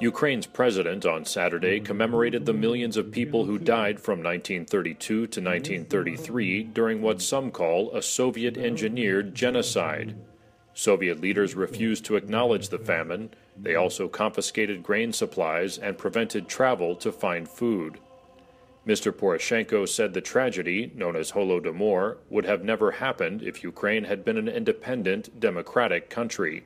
Ukraine's president on Saturday commemorated the millions of people who died from 1932 to 1933 during what some call a Soviet-engineered genocide. Soviet leaders refused to acknowledge the famine. They also confiscated grain supplies and prevented travel to find food. Mr. Poroshenko said the tragedy, known as Holodomor, would have never happened if Ukraine had been an independent, democratic country.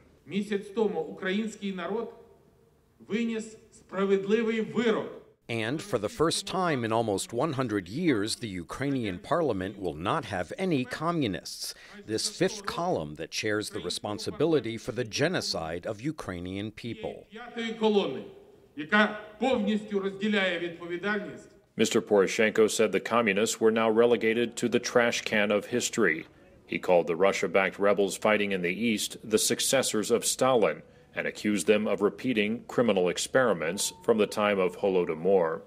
And for the first time in almost 100 years, the Ukrainian parliament will not have any communists, this fifth column that shares the responsibility for the genocide of Ukrainian people. Mr. Poroshenko said the communists were now relegated to the trash can of history. He called the Russia-backed rebels fighting in the east the successors of Stalin, and accused them of repeating criminal experiments from the time of Holodomor.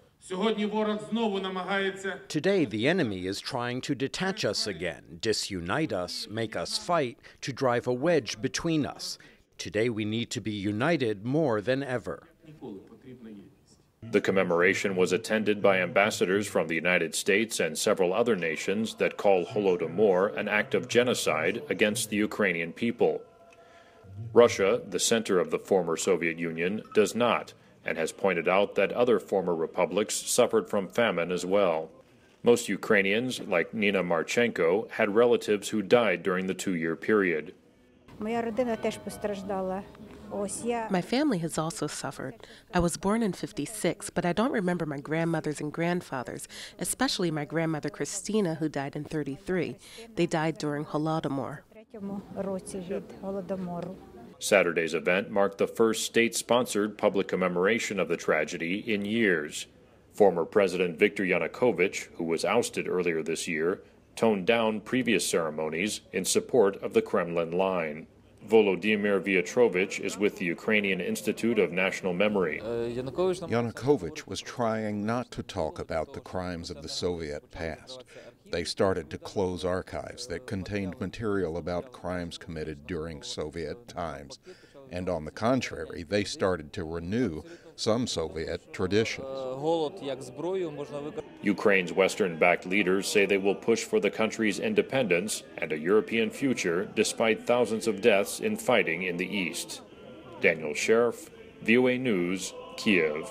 Today, the enemy is trying to detach us again, disunite us, make us fight, to drive a wedge between us. Today, we need to be united more than ever. The commemoration was attended by ambassadors from the United States and several other nations that call Holodomor an act of genocide against the Ukrainian people. Russia, the center of the former Soviet Union, does not, and has pointed out that other former republics suffered from famine as well. Most Ukrainians, like Nina Marchenko, had relatives who died during the 2-year period. My family has also suffered. I was born in '56, but I don't remember my grandmothers and grandfathers, especially my grandmother Christina, who died in '33. They died during Holodomor. Saturday's event marked the first state-sponsored public commemoration of the tragedy in years. Former President Viktor Yanukovych, who was ousted earlier this year, toned down previous ceremonies in support of the Kremlin line. Volodymyr Viatrovych is with the Ukrainian Institute of National Memory. Yanukovych was trying not to talk about the crimes of the Soviet past. They started to close archives that contained material about crimes committed during Soviet times. And on the contrary, they started to renew some Soviet traditions. Ukraine's Western-backed leaders say they will push for the country's independence and a European future despite thousands of deaths in fighting in the East. Daniel Shearf, VOA News, Kyiv.